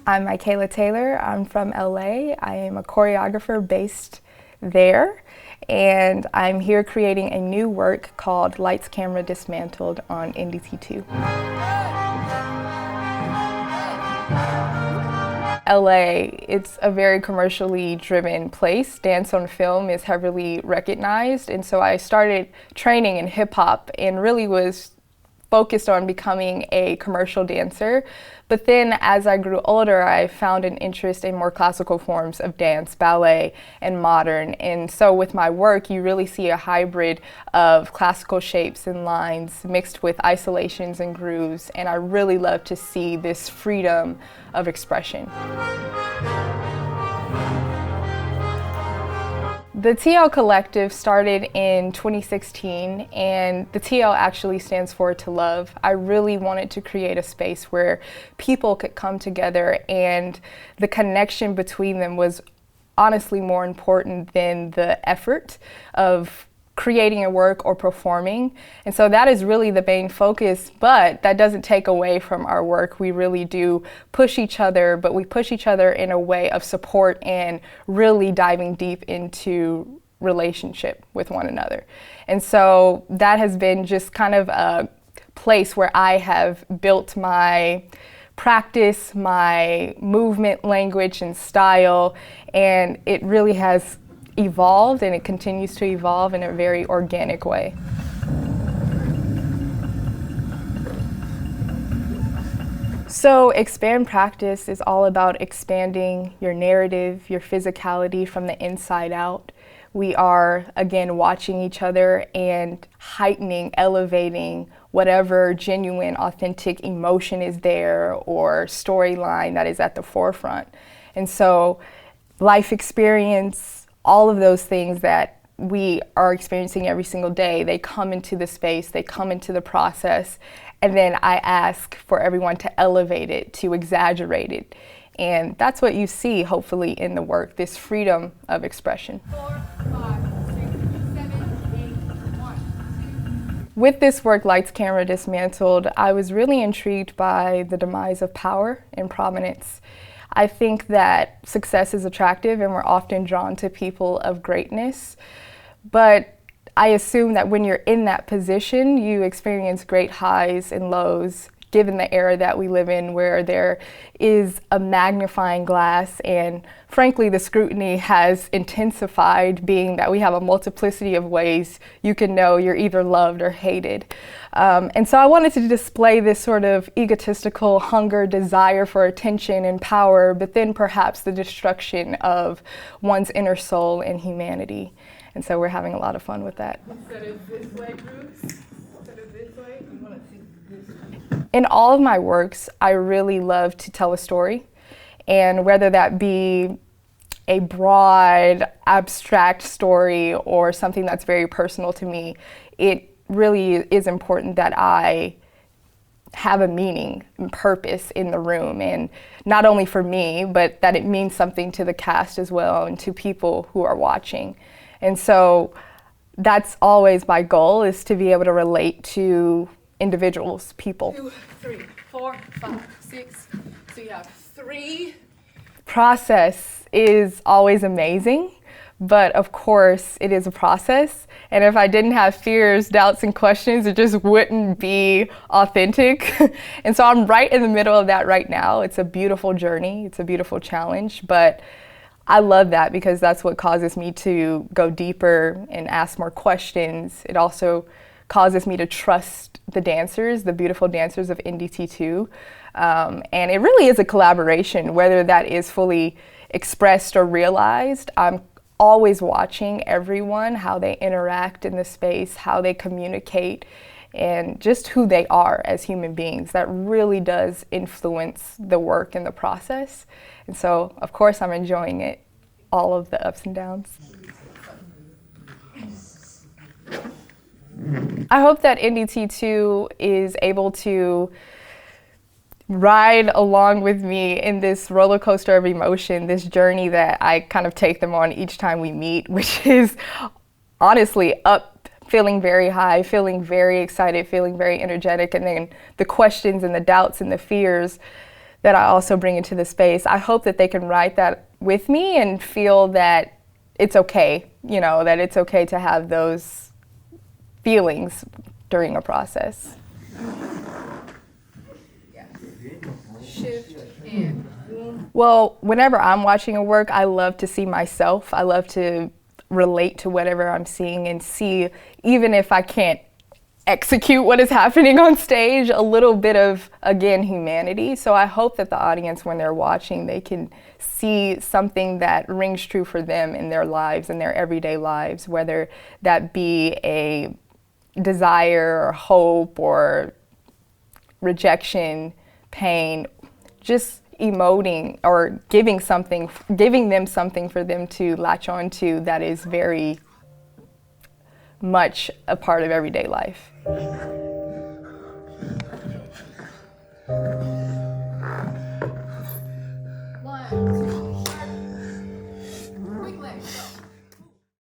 I'm Micaela Taylor. I'm from LA. I am a choreographer based there, and I'm here creating a new work called Lights, Camera, Dismantled on NDT 2. LA, it's a very commercially driven place. Dance on film is heavily recognized, and so I started training in hip hop and really was focused on becoming a commercial dancer. But then as I grew older, I found an interest in more classical forms of dance, ballet, and modern. And so with my work, you really see a hybrid of classical shapes and lines mixed with isolations and grooves. And I really love to see this freedom of expression. The TL Collective started in 2016, and the TL actually stands for To Love. I really wanted to create a space where people could come together, and the connection between them was honestly more important than the effort of creating a work or performing. And so that is really the main focus, but that doesn't take away from our work. We really do push each other, but we push each other in a way of support and really diving deep into relationship with one another. And so that has been just kind of a place where I have built my practice, my movement, language, and style, and it really has evolved, and it continues to evolve in a very organic way. So expand practice is all about expanding your narrative, your physicality from the inside out. We are, again, watching each other and heightening, elevating whatever genuine, authentic emotion is there or storyline that is at the forefront. And so life experience, all of those things that we are experiencing every single day, they come into the space, they come into the process, and then I ask for everyone to elevate it, to exaggerate it. And that's what you see, hopefully, in the work, this freedom of expression. 4, 5, 6, 7, 8, 1, 2. With this work, Lights, Camera, Dismantled, I was really intrigued by the demise of power and prominence. I think that success is attractive and we're often drawn to people of greatness, but I assume that when you're in that position, you experience great highs and lows, given the era that we live in where there is a magnifying glass, and frankly the scrutiny has intensified, being that we have a multiplicity of ways you can know you're either loved or hated. And so I wanted to display this sort of egotistical hunger, desire for attention and power, but then perhaps the destruction of one's inner soul and humanity. And so we're having a lot of fun with that. Instead of this way, Bruce, instead of this way, we want to see this way. In all of my works, I really love to tell a story, and whether that be a broad, abstract story or something that's very personal to me, it really is important that I have a meaning and purpose in the room, and not only for me, but that it means something to the cast as well and to people who are watching. And so that's always my goal, is to be able to relate to individuals, people. 2, 3, 4, 5, 6. So you have 3. Process is always amazing, but of course it is a process. And if I didn't have fears, doubts, and questions, it just wouldn't be authentic. And so I'm right in the middle of that right now. It's a beautiful journey, it's a beautiful challenge, but I love that because that's what causes me to go deeper and ask more questions. It also causes me to trust the dancers, the beautiful dancers of NDT2. And it really is a collaboration, whether that is fully expressed or realized. I'm always watching everyone, how they interact in the space, how they communicate, and just who they are as human beings. That really does influence the work and the process. And so, of course, I'm enjoying it, all of the ups and downs. I hope that NDT2 is able to ride along with me in this roller coaster of emotion, this journey that I kind of take them on each time we meet, which is honestly up feeling very high, feeling very excited, feeling very energetic, and then the questions and the doubts and the fears that I also bring into the space. I hope that they can write that with me and feel that it's okay, you know, that it's okay to have those feelings during a process. Shift and Well, whenever I'm watching a work, I love to see myself. I love to relate to whatever I'm seeing and see, even if I can't execute what is happening on stage, a little bit of, again, humanity. So I hope that the audience, when they're watching, they can see something that rings true for them in their lives, in their everyday lives, whether that be a desire or hope or rejection, pain, just emoting or giving them something for them to latch on to that is very much a part of everyday life. one.